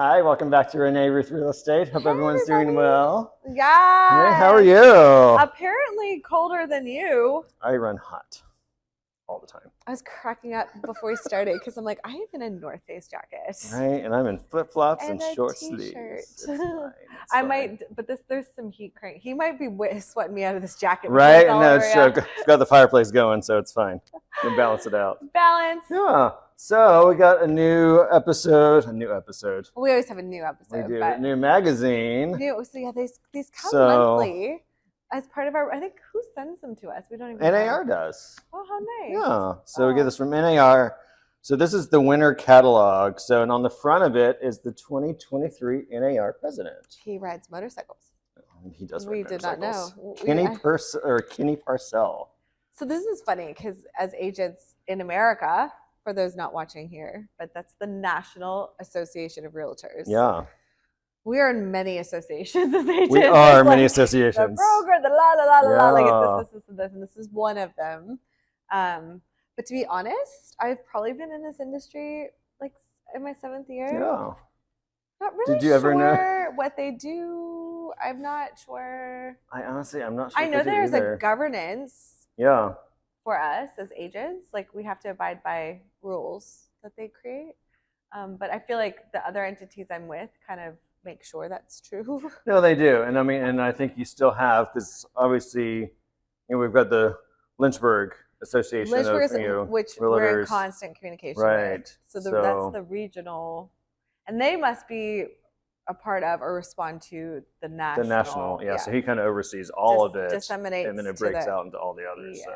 Hi, welcome back to Renee Ruth Real Estate. Hope everyone's doing well. Yeah. Hey, how are you? Apparently colder than you. I run hot all the time. I was cracking up before we started because I'm like, I have in a North Face jacket. Right, and I'm in flip-flops and a short t-shirt. sleeves. It's fine. It's I fine. might, but there's some heat crank. He might be sweating me out of this jacket. Right, no, it's true. I've got the fireplace going, so it's fine. You can balance it out. Balance. Yeah. So we got a new episode. We always have a new episode. We do. But New magazine. so yeah, these come monthly as part of our. I think who sends them to us? We don't even. NAR does. Oh, how nice. Yeah. So we get this from NAR. So this is the winter catalog. So, and on the front of it is the 2023 NAR president. He rides motorcycles. He does. We did not know. Kenny Parcell. So this is funny because as agents in America, for those not watching here, but that's the National Association of Realtors. Yeah. We are in many associations as agents. We are many like associations. The broker, the la, like it's this, and this is one of them. But to be honest, I've probably been in this industry like in my 7th year. Yeah. Not really Did you ever know what they do. I'm not sure. I'm not sure. I know there's a governance. Yeah. For us as agents, like we have to abide by rules that they create. But I feel like the other entities I'm with kind of make sure that's true. No, they do. And I mean, and I think you still have, because obviously, we've got the Lynchburg Association which Realtors. We're in constant communication right. with. So that's the regional, and they must be a part of or respond to the national. The national, yeah. So he kind of oversees all of it, disseminates, and then it breaks out into all the others. Yeah. So,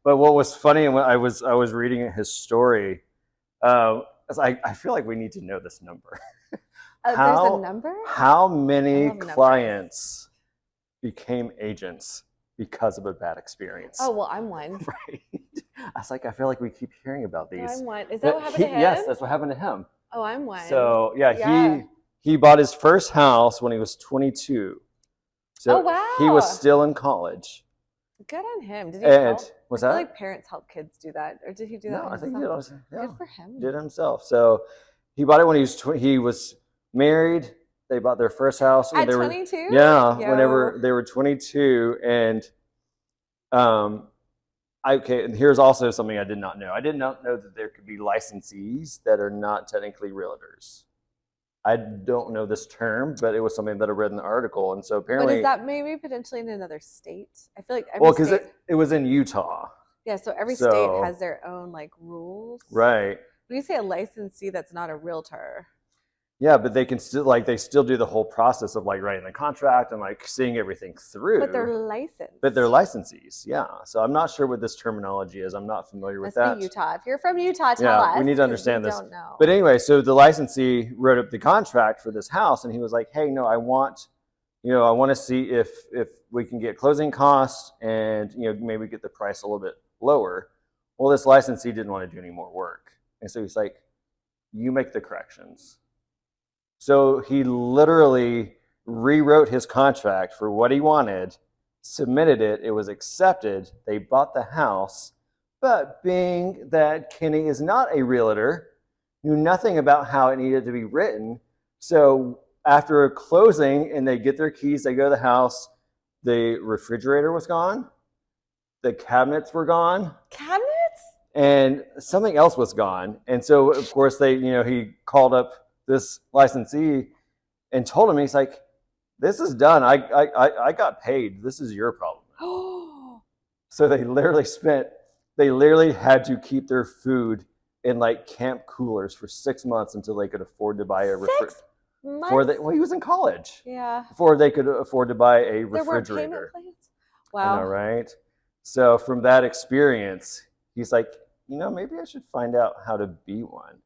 but what was funny, and when I was reading his story, I feel like we need to know this number. There's a number. How many clients became agents because of a bad experience? Oh well, I'm one. Right. I was like, I feel like we keep hearing about these. I'm one. Is that what happened to him? Yes, that's what happened to him. Oh, I'm one. So yeah. He bought his first house when he was 22. So he was still in college. Good on him. Did he help? Was I that? feel like parents help kids do that, or did he do that? No, I think he did. Yeah. Good for him. Did it himself. So he bought it when he was married. They bought their first house at 22. Yeah, whenever they were 22, and and here's also something I did not know. I did not know that there could be licensees that are not technically realtors. I don't know this term, but it was something that I read in the article, and so apparently. But is that maybe potentially in another state? I feel like because it was in Utah. Yeah, so every state has their own like rules. Right. When you say a licensee, that's not a realtor. Yeah, but they can still they still do the whole process of like writing the contract and like seeing everything through. But they're licensed. But they're licensees, yeah. So I'm not sure what this terminology is. I'm not familiar with that. Must be Utah. If you're from Utah, tell us. We need to understand this. Don't know. But anyway, so the licensee wrote up the contract for this house, and he was like, "Hey, no, I want to see if we can get closing costs and maybe get the price a little bit lower." Well, this licensee didn't want to do any more work, and so he's like, "You make the corrections." So he literally rewrote his contract for what he wanted, submitted it, it was accepted, they bought the house, but being that Kenny is not a realtor, knew nothing about how it needed to be written, so after a closing and they get their keys, they go to the house, the refrigerator was gone, the cabinets were gone. Cabinets? And something else was gone. And so, of course, he called up this licensee and told him, he's like, "This is done. I got paid. This is your problem." So they literally had to keep their food in like camp coolers for 6 months until they could afford to buy a refrigerator. 6 months? Well, he was in college. Yeah. Before they could afford to buy a refrigerator. There were payment plans? Wow. I know, right? So from that experience, he's like, maybe I should find out how to be one.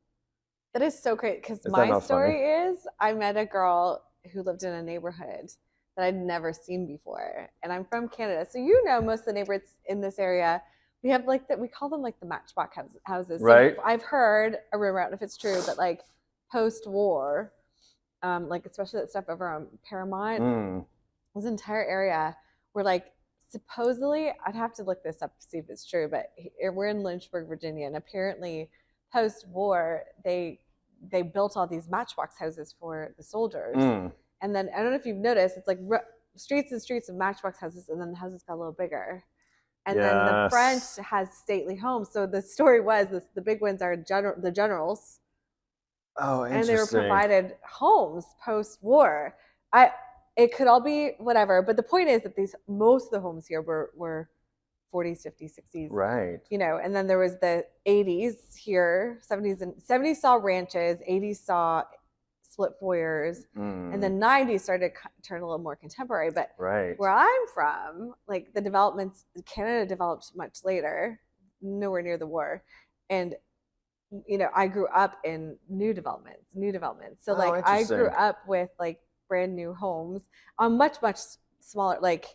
That is so great, because my story is I met a girl who lived in a neighborhood that I'd never seen before, and I'm from Canada, so most of the neighborhoods in this area, we have like that, we call them like the matchbox houses. Right. So I've heard a rumor, I don't know if it's true, but like post-war, like especially that stuff over on Paramount, this entire area where like supposedly, I'd have to look this up to see if it's true, but we're in Lynchburg, Virginia, and apparently post-war, they they built all these matchbox houses for the soldiers. And then I don't know if you've noticed, it's like streets and streets of matchbox houses, and then the houses got a little bigger. And then the front has stately homes. So the story was the big ones are the generals. Oh, interesting. And they were provided homes post-war. It could all be whatever, but the point is that most of the homes here were 40s, 50s, 60s. Right. You know, and then there was the 80s here, 70s saw ranches, 80s saw split foyers, and then 90s started to turn a little more contemporary. But where I'm from, like the developments, Canada developed much later, nowhere near the war. And, you know, I grew up in new developments. So like I grew up with like brand new homes on much, much smaller, like,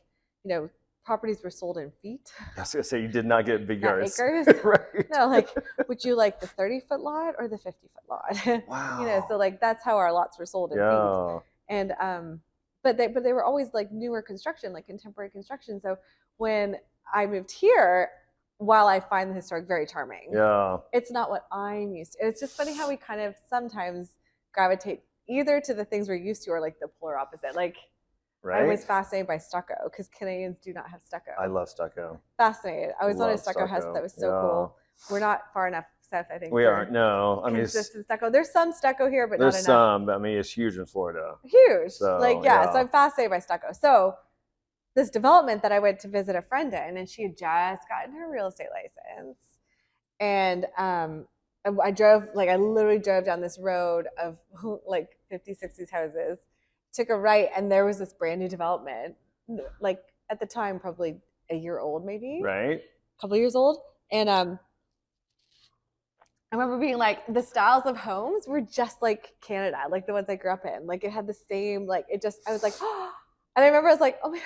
you know, properties were sold in feet. I was gonna say you did not get big yards. Acres. Right. No, like, would you like the 30-foot lot or the 50-foot lot? Wow. You know, so like that's how our lots were sold in feet. And but they were always like newer construction, like contemporary construction. So when I moved here, while I find the historic very charming, it's not what I'm used to. It's just funny how we kind of sometimes gravitate either to the things we're used to or like the polar opposite. Like, I was fascinated by stucco because Canadians do not have stucco. I love stucco. Fascinated. I was on a stucco house that was so cool. We're not far enough south, I think. We aren't. No, I mean, consistent stucco. There's some stucco here, but not enough. There's some. But I mean, it's huge in Florida. Huge. So, like, so I'm fascinated by stucco. So this development that I went to visit a friend in, and she had just gotten her real estate license, and I literally drove down this road of like 50s, 60s houses. Took a right, and there was this brand new development, like at the time probably a year old, maybe a couple years old. And I remember being like, the styles of homes were just like Canada, like the ones I grew up in. Like it had the same, like it just, I was like, oh. And I remember I was like, oh my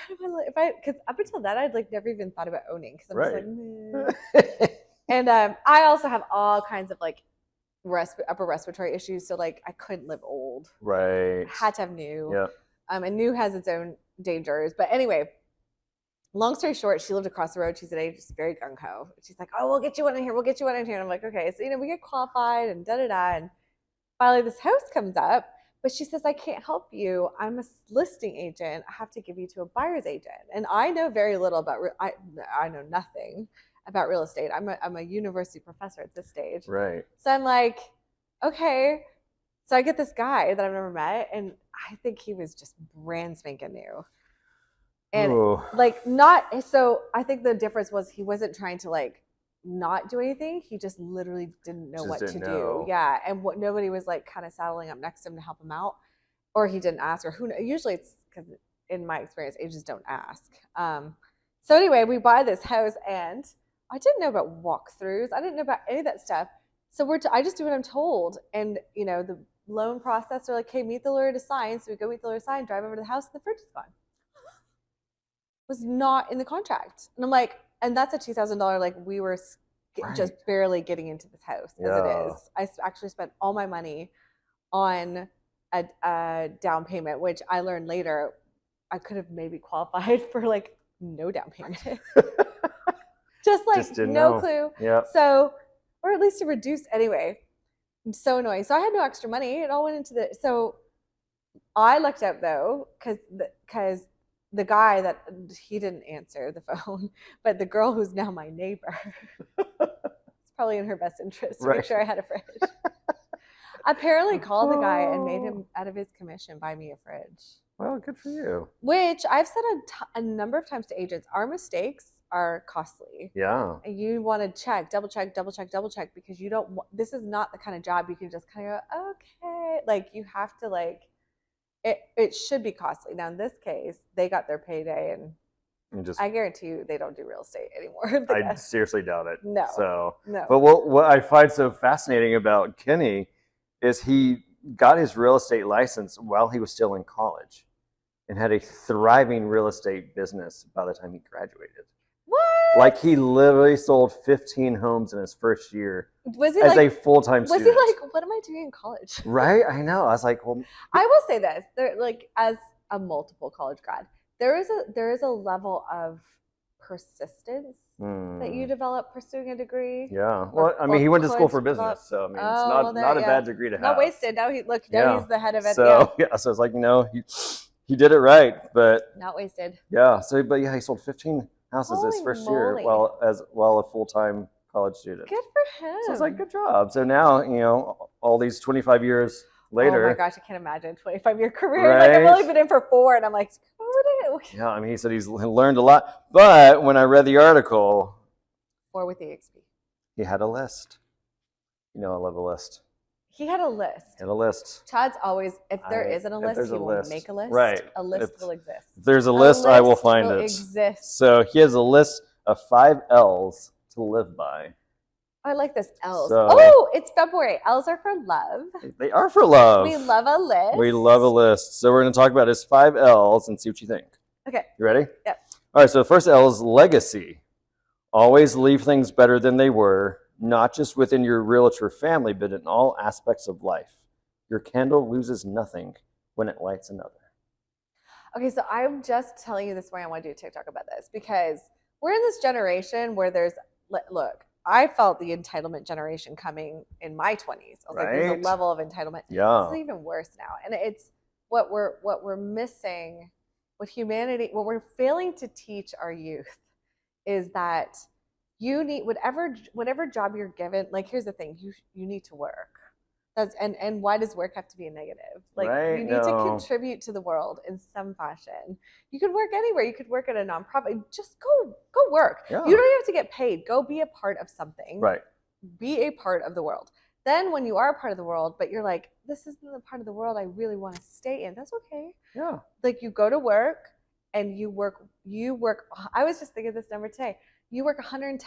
god, because up until that I'd like never even thought about owning, because I'm just like, and I also have all kinds of like upper respiratory issues, so like I couldn't live old. I had to have new. And new has its own dangers. But anyway, long story short, she lived across the road. She's at age just very gung-ho. She's like, oh, we'll get you one in here. And I'm like, okay. So, you know, we get qualified and da-da-da. And finally this house comes up, but she says, I can't help you. I'm a listing agent. I have to give you to a buyer's agent. And I know very little about, I know nothing about real estate. I'm a university professor at this stage. So I'm like, okay. So I get this guy that I've never met, and I think he was just brand spanking new. And like so I think the difference was he wasn't trying to like not do anything. He just literally didn't know what to do. Yeah. And nobody was like kind of saddling up next to him to help him out, or he didn't ask, or who knows. Usually it's because in my experience, agents don't ask. So anyway, we buy this house, and I didn't know about walkthroughs. I didn't know about any of that stuff. So I just do what I'm told. And, you know, the loan processor like, hey, meet the lawyer to sign. So we go meet the lawyer to sign, drive over to the house, and the fridge is gone. Was not in the contract. And I'm like, and that's a $2,000, like we were just barely getting into this house as it is. I actually spent all my money on a down payment, which I learned later I could have maybe qualified for like no down payment. just no clue. So, or at least to reduce anyway. So annoying. So I had no extra money. It all went into so I lucked out though, because the guy that he didn't answer the phone, but the girl who's now my neighbor, it's probably in her best interest to make sure I had a fridge. Apparently called the guy and made him out of his commission buy me a fridge. Well, good for you. Which I've said a number of times to agents, our mistakes are costly. And you want to double check, because you don't, this is not the kind of job you can just kind of go, okay. Like you have to like, it should be costly. Now in this case, they got their payday, and I guarantee you they don't do real estate anymore. I seriously doubt it. No. But what I find so fascinating about Kenny is he got his real estate license while he was still in college and had a thriving real estate business by the time he graduated. What? Like he literally sold 15 homes in his first year as a full-time student. Was he like, what am I doing in college? Right? I know. I was like, well, I will say this, like as a multiple college grad, there is a level of persistence that you developed pursuing a degree? Yeah. Well, I mean, he went to school for business, so I mean, it's not a bad degree to have. Not wasted. Now he's the head of it. So so it's like, he did it right, but not wasted. Yeah. So, but he sold 15 houses his first year while a full-time college student. Good for him. So it's like, good job. So now, all these 25 years later. Oh my gosh, I can't imagine a 25-year career. Right? Like I've only been in for 4, and I'm like, what would I? Yeah, I mean, he said he's learned a lot. But when I read the article, 4 with EXP. He had a list. I love a list. He had a list. He had a list. Chad's always, if there isn't a list, he will make a list. Right. A list will exist. If there's a list, I will find it. Exist. So he has a list of 5 L's to live by. I like this. L's. So, it's February. L's are for love. They are for love. We love a list. We love a list. So we're going to talk about his 5 L's and see what you think. Okay. You ready? Yep. All right. So the first L is legacy. Always leave things better than they were, not just within your realtor family, but in all aspects of life. Your candle loses nothing when it lights another. Okay, so I'm just telling you this why I want to do a TikTok about this, because we're in this generation where look, I felt the entitlement generation coming in my 20s. I was like, there's a level of entitlement. Yeah. It's even worse now. And it's what we're missing, what we're failing to teach our youth is that you need whatever job you're given. Like, here's the thing, you need to work. And why does work have to be a negative? Like, you need to contribute to the world in some fashion. You could work anywhere. You could work at a nonprofit. Just go work. Yeah. You don't even have to get paid. Go be a part of something. Right. Be a part of the world. Then when you are a part of the world, but you're like, this isn't the part of the world I really want to stay in, that's okay. Yeah. Like, you go to work and you work. I was just thinking of this number today. You work 110%.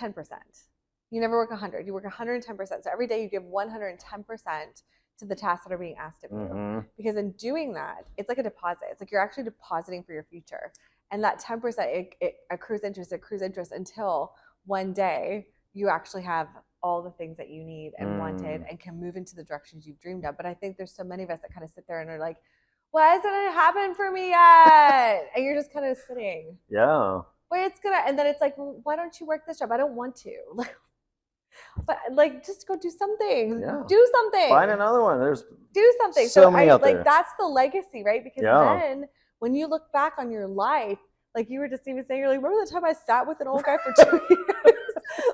You never work 100. You work 110%. So every day you give 110% to the tasks that are being asked of you. Mm-hmm. Because in doing that, it's like a deposit. It's like you're actually depositing for your future. And that 10%, it accrues interest until one day you actually have all the things that you need and wanted and can move into the directions you've dreamed of. But I think there's so many of us that kind of sit there and are like, why hasn't it happened for me yet? And you're just kind of sitting. Yeah. But and then it's like, well, why don't you work this job? I don't want to. But just go do something. Yeah. Do something. Find another one. Do something. So many out there. That's the legacy, right? Because then when you look back on your life, like you were just even saying, you're like, remember the time I sat with an old guy for 2 years?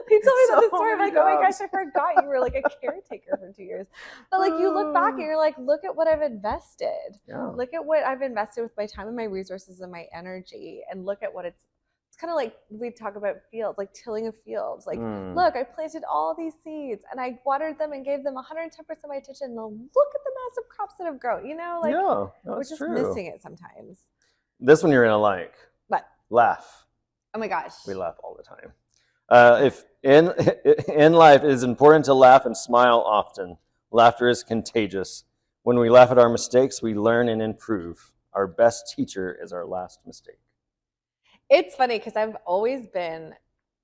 He told me that story. I'm like, oh my gosh, I forgot you were like a caretaker for 2 years. But you look back and you're like, look at what I've invested. Yeah. Look at what I've invested with my time and my resources and my energy, and look at what it's kind of like we talk about fields, like tilling of fields. Look, I planted all these seeds and I watered them and gave them 110% of my attention. And look at the massive crops that have grown. We're just missing it sometimes. This one you're gonna like. What? Laugh. Oh my gosh. We laugh all the time. If in life, it is important to laugh and smile often. Laughter is contagious. When we laugh at our mistakes, we learn and improve. Our best teacher is our last mistake. It's funny because I've always been,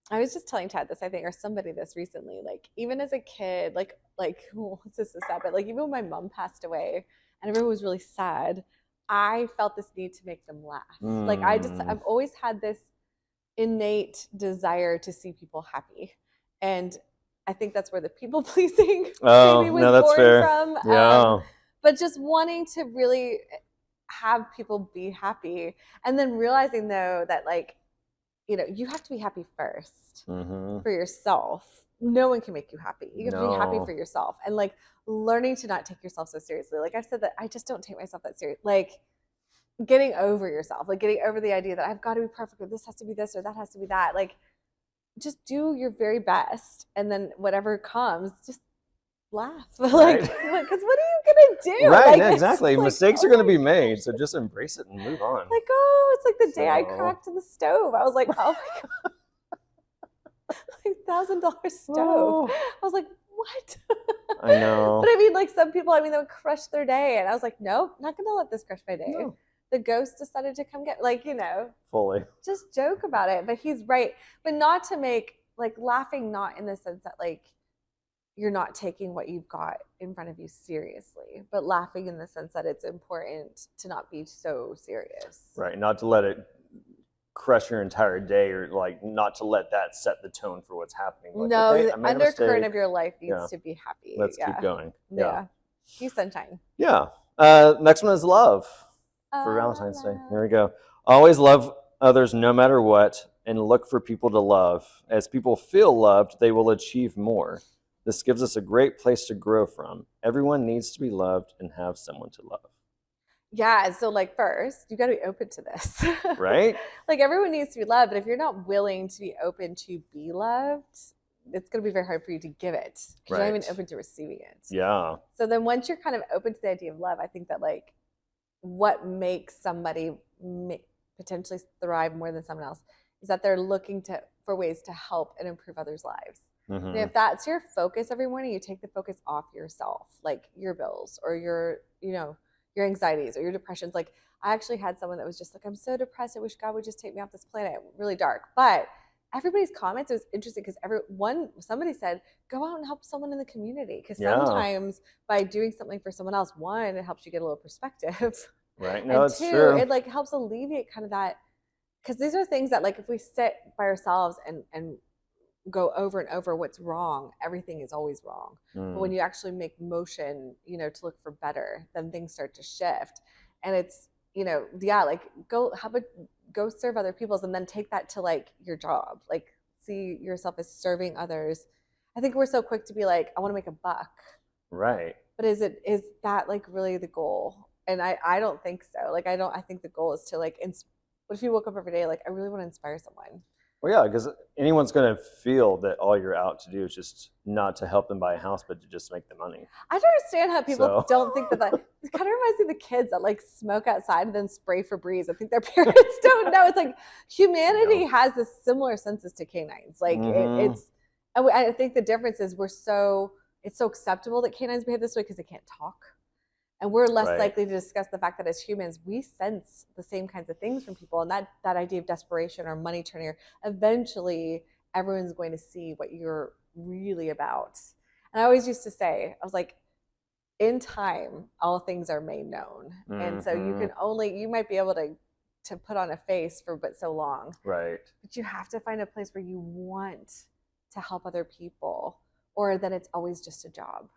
I was just telling Chad this, I think, or somebody this recently, even as a kid, this is sad, but even when my mom passed away and everyone was really sad, I felt this need to make them laugh. I've always had this innate desire to see people happy. And I think that's where the people pleasing maybe was born fair. From. Yeah. But just wanting to really have people be happy, and then realizing though that you have to be happy first for yourself. No one can make you happy. You have to be happy for yourself, and learning to not take yourself so seriously. I've said that I just don't take myself that serious. Getting over yourself, getting over the idea that I've got to be perfect, or this has to be this or that has to be that. Just do your very best, and then whatever comes, just laugh. Because what are you gonna do? Right, exactly. Mistakes are gonna be made, so just embrace it and move on. It's like the day I cracked the stove. I was like, oh my god, $1,000 stove. Oh. I was like, what? I know. But I mean, some people, they would crush their day, and I was like, nope, not gonna let this crush my day. No. The ghost decided to come get, fully. Just joke about it. But he's right. But not to make laughing, not in the sense that you're not taking what you've got in front of you seriously, but laughing in the sense that it's important to not be so serious. Right. Not to let it crush your entire day, or like not to let that set the tone for what's happening. Like, no, okay, the I made a undercurrent mistake. of your life needs Yeah. to be happy. Let's keep going. Yeah. Be sunshine. Yeah. Next one is love for Valentine's Day. Here we go. Always love others no matter what, and look for people to love. As people feel loved, they will achieve more. This gives us a great place to grow from. Everyone needs to be loved and have someone to love. Yeah. So like first, you got to be open to this. Right? Like everyone needs to be loved, but if you're not willing to be open to be loved, it's going to be very hard for you to give it because you're not even open to receiving it. Yeah. So then once you're kind of open to the idea of love, I think that like what makes somebody potentially thrive more than someone else is that they're looking for ways to help and improve others' lives. Mm-hmm. And if that's your focus every morning, you take the focus off yourself, like your bills or your anxieties or your depressions. Like I actually had someone that was just like, I'm so depressed. I wish God would just take me off this planet. Really dark. But everybody's comments, it was interesting because somebody said, go out and help someone in the community. Because sometimes by doing something for someone else, one, it helps you get a little perspective. Right. No, and it's two, true. it like helps alleviate kind of that. Because these are things that like if we sit by ourselves and go over and over what's wrong, everything is always wrong. But when you actually make motion, to look for better, then things start to shift. And it's, like go serve other people's and then take that to like your job. Like see yourself as serving others. I think we're so quick to be like, I want to make a buck. Right. But is that like really the goal? And I don't think so. Like I think the goal is to like what if you woke up every day like I really want to inspire someone? Well, yeah, because anyone's going to feel that all you're out to do is just not to help them buy a house, but to just make the money. I don't understand how people don't think that. It kind of reminds me of the kids that like smoke outside and then spray Febreze. I think their parents don't know. It's like humanity has this similar senses to canines. Like it's, and I think the difference is it's so acceptable that canines behave this way because they can't talk. And we're less likely to discuss the fact that as humans, we sense the same kinds of things from people. And that idea of desperation or money turning, eventually everyone's going to see what you're really about. And I always used to say, I was like, in time, all things are made known. And so you might be able to put on a face for but so long. Right. But you have to find a place where you want to help other people or that it's always just a job.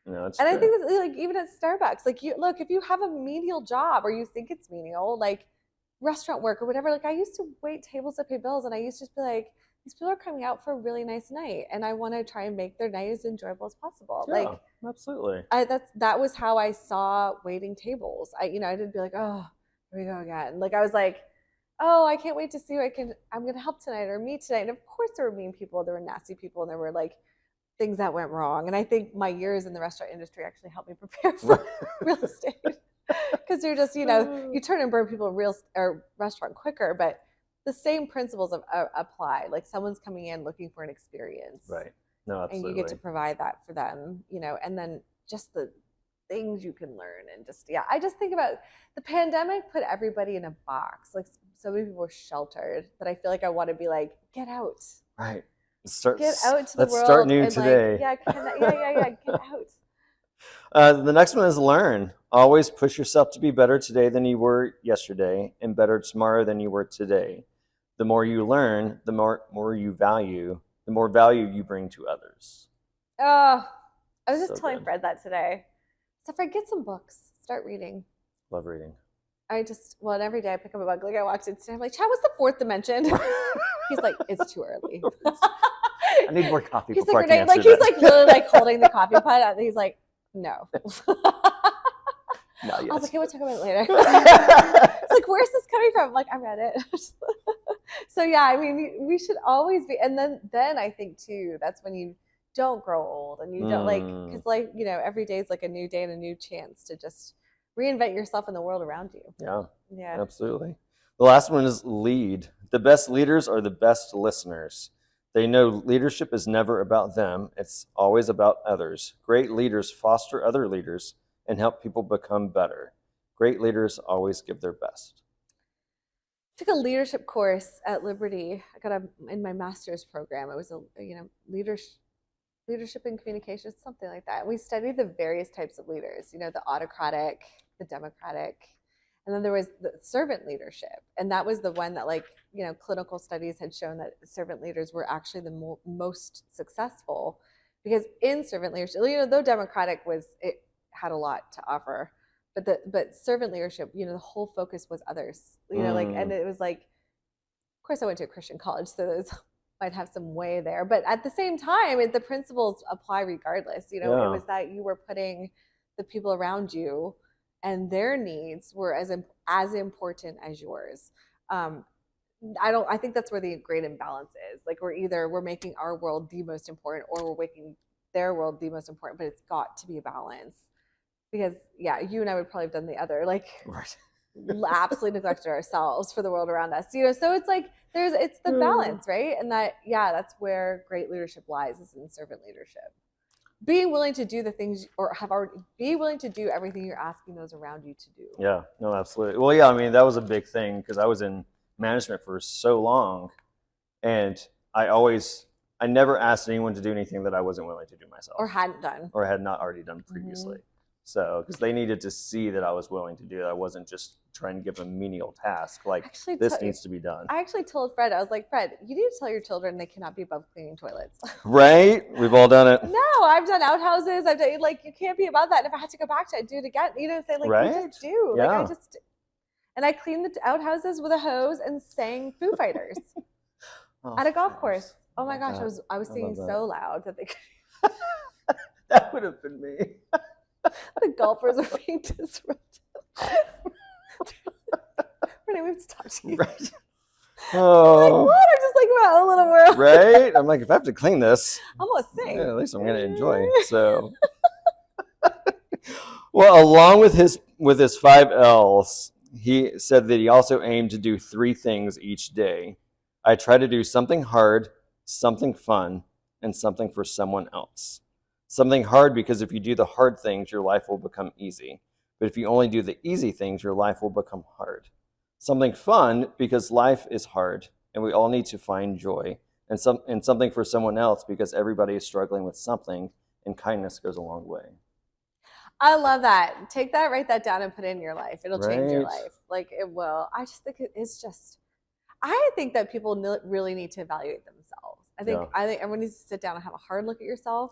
No, and true. I think that like even at Starbucks, like look, if you have a menial job or you think it's menial, like restaurant work or whatever, like I used to wait tables to pay bills and I used to just be like, these people are coming out for a really nice night and I want to try and make their night as enjoyable as possible. Yeah, like absolutely. That was how I saw waiting tables. I didn't be like, oh, here we go again. Like I was like, oh, I can't wait to see I'm gonna help tonight or meet tonight. And of course there were mean people, there were nasty people, and there were like things that went wrong. And I think my years in the restaurant industry actually helped me prepare for real estate. Because you're just, you turn and burn people restaurant quicker, but the same principles apply. Like someone's coming in looking for an experience. Right. No, absolutely. And you get to provide that for them, and then just the things you can learn and just, I just think about the pandemic put everybody in a box. Like so many people were sheltered that I feel like I want to be like, get out. Right. Get out to the world. Let's start new today. Like, get out. The next one is learn. Always push yourself to be better today than you were yesterday and better tomorrow than you were today. The more you learn, the more you value, the more value you bring to others. Oh, I was just telling Fred that today. So Fred, get some books. Start reading. Love reading. Every day I pick up a book. Like I walked in today, I'm like, Chad, what's the fourth dimension? He's like, it's too early. I need more coffee. He's before like, I can answer he's that. like really like holding the coffee pot. He's like, no. Not yet. I was like, okay, we'll talk about it later. It's like, where's this coming from? I'm like, I read it. So we should always be. And then I think too, that's when you don't grow old and you don't because every day is like a new day and a new chance to just reinvent yourself in the world around you. Yeah, absolutely. The last one is lead. The best leaders are the best listeners. They know leadership is never about them. It's always about others. Great leaders foster other leaders and help people become better. Great leaders always give their best. I took a leadership course at Liberty. I got in my master's program. It was a leadership and communications, something like that. We studied the various types of leaders, the autocratic, the democratic. And then there was the servant leadership. And that was the one that, like, clinical studies had shown that servant leaders were actually the most successful, because in servant leadership, though democratic it had a lot to offer, but servant leadership, the whole focus was others, like, and it was like, of course I went to a Christian college, so those might have some way there, but at the same time, the principles apply regardless. It was that you were putting the people around you and their needs were as important as yours. I think that's where the great imbalance is. Like, we're making our world the most important, or we're making their world the most important, but it's got to be a balance. Because you and I would probably have done the other, like, right. Absolutely neglected ourselves for the world around us. So it's like it's the balance, right? And that's where great leadership lies, is in servant leadership. Being willing to do the things, or be willing to do everything you're asking those around you to do. Yeah, no, absolutely. Well, yeah, I mean, that was a big thing, because I was in management for so long, and I never asked anyone to do anything that I wasn't willing to do myself, or hadn't done, or had not already done previously. Mm-hmm. So, because they needed to see that I was willing to do it. I wasn't just trying to give them a menial task, like, this needs to be done. I actually told Fred, I was like, Fred, you need to tell your children they cannot be above cleaning toilets. Right? We've all done it. No, I've done outhouses. I've done, like, you can't be above that. And if I had to go back to it, I'd do it again. Say, like, right? You just do. Yeah. Like, and I cleaned the outhouses with a hose and sang Foo Fighters at a golf course. Oh my gosh, I was singing so loud that they could. That would have been me. The golfers are being disrupted. Renee, we have to talk to you. Right. Oh. I'm like, what? I'm just like, my own little world. Right? I'm like, if I have to clean this, I'm going to sing. Yeah, at least I'm going to enjoy. So, well, along with his 5 L's, he said that he also aimed to do 3 things each day. I try to do something hard, something fun, and something for someone else. Something hard, because if you do the hard things, your life will become easy. But if you only do the easy things, your life will become hard. Something fun, because life is hard and we all need to find joy. And something for someone else, because everybody is struggling with something, and kindness goes a long way. I love that. Take that, write that down, and put it in your life. It'll change your life. Like, it will. I just think I think that people really need to evaluate themselves. I think everyone needs to sit down and have a hard look at yourself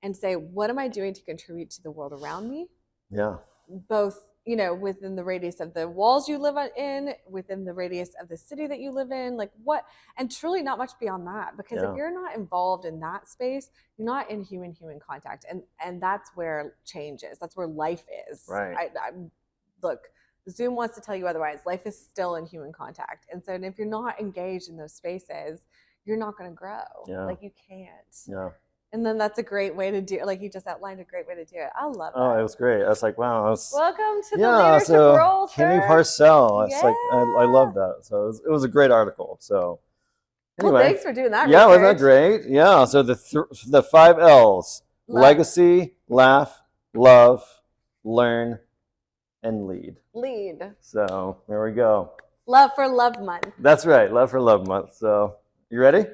and say, what am I doing to contribute to the world around me? Yeah. Both, within the radius of the walls you live in, within the radius of the city that you live in, like what, and truly not much beyond that. Because if you're not involved in that space, you're not in human contact. And that's where change is. That's where life is. Right. Look, Zoom wants to tell you otherwise. Life is still in human contact. And so if you're not engaged in those spaces, you're not going to grow. Yeah. Like, you can't. Yeah. And then that's a great way to do it. Like, you just outlined a great way to do it. I love that. Oh, it was great. I was like, wow. Welcome to the leadership role, Kenny sir. Parcell. It's like, I love that. So it was a great article. So anyway. Well, thanks for doing that. Yeah, wasn't that great? Yeah. So the 5 L's: legacy, laugh, love, learn, and lead. Lead. So there we go. Love for Love Month. That's right. Love for Love Month. So you ready?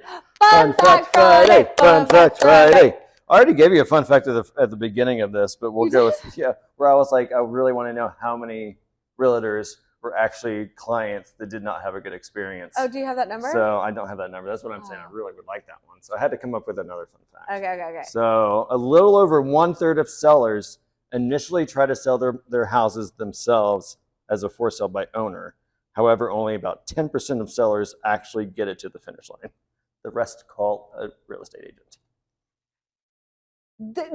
Fun Fact Friday. Fun Fact Friday. I already gave you a fun fact at the beginning of this, but we'll go with, where I was like, I really want to know how many realtors were actually clients that did not have a good experience. Oh, do you have that number? So I don't have that number. That's what I'm saying. I really would like that one. So I had to come up with another fun fact. Okay. So a little over 1/3 of sellers initially try to sell their houses themselves as a for sale by owner. However, only about 10% of sellers actually get it to the finish line. The rest call a real estate agent.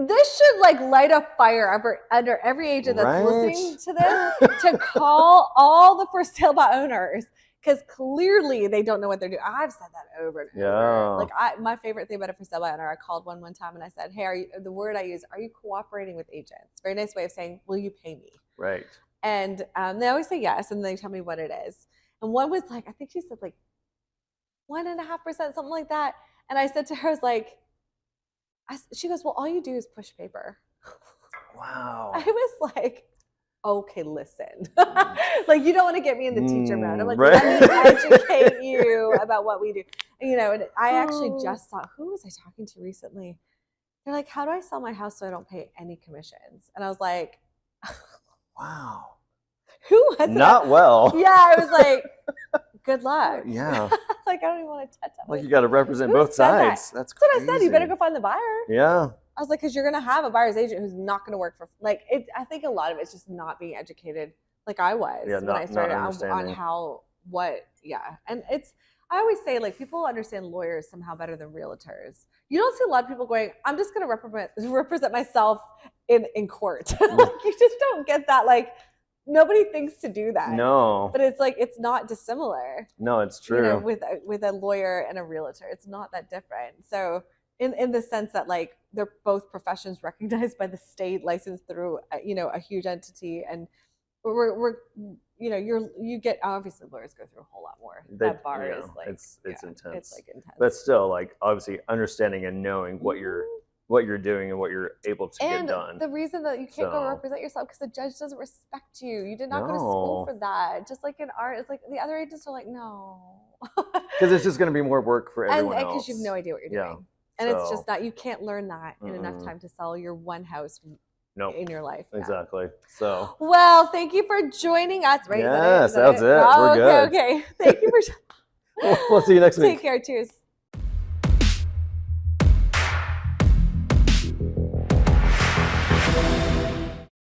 This should light a fire under every agent that's listening to this to call all the for sale by owners, because clearly they don't know what they're doing. I've said that over and over. My favorite thing about a for sale by owner, I called one time and I said, hey, the word I use, are you cooperating with agents? Very nice way of saying, will you pay me? Right. And they always say yes, and they tell me what it is. And one was I think she said 1.5%, something like that. And I said to her, she goes, well, all you do is push paper. Wow. I was like, okay, listen. You don't want to get me in the teacher mode. I'm like, right. Let me educate you about what we do. And I actually just saw, who was I talking to recently? They're like, how do I sell my house so I don't pay any commissions? And I was like, wow. Who was it? Not well. Yeah, I was like, good luck. Yeah. Like, I don't even want to touch that. Like, you got to represent both sides. That's what crazy. I said. You better go find the buyer. Yeah. I was like, because you're going to have a buyer's agent who's not going to work for, like, it. I think a lot of it's just not being educated like I was when I started on how, And I always say, like, people understand lawyers somehow better than realtors. You don't see a lot of people going, I'm just going to represent myself in court. Like, you just don't get that. Like, nobody thinks to do that. No. But it's like, it's not dissimilar. No, it's true. You know, with a lawyer and a realtor, it's not that different. So in the sense that, like, they're both professions recognized by the state, licensed through, a huge entity. And we're you get, obviously lawyers go through a whole lot more. That bar is like, it's intense. It's like intense. But still, like, obviously understanding and knowing what you're doing and what you're able to get done. And the reason that you can't go represent yourself because the judge doesn't respect you. You did not go to school for that. Just like in art, it's like the other agents are like, no. Because it's just going to be more work for everyone else. And because you have no idea what you're doing. And it's just that you can't learn that in enough time to sell your one house in your life. Exactly. So. Well, thank you for joining us. Right? Yes, that's it. We're good. Okay. Thank you for. We'll see you next week. Take care. Cheers.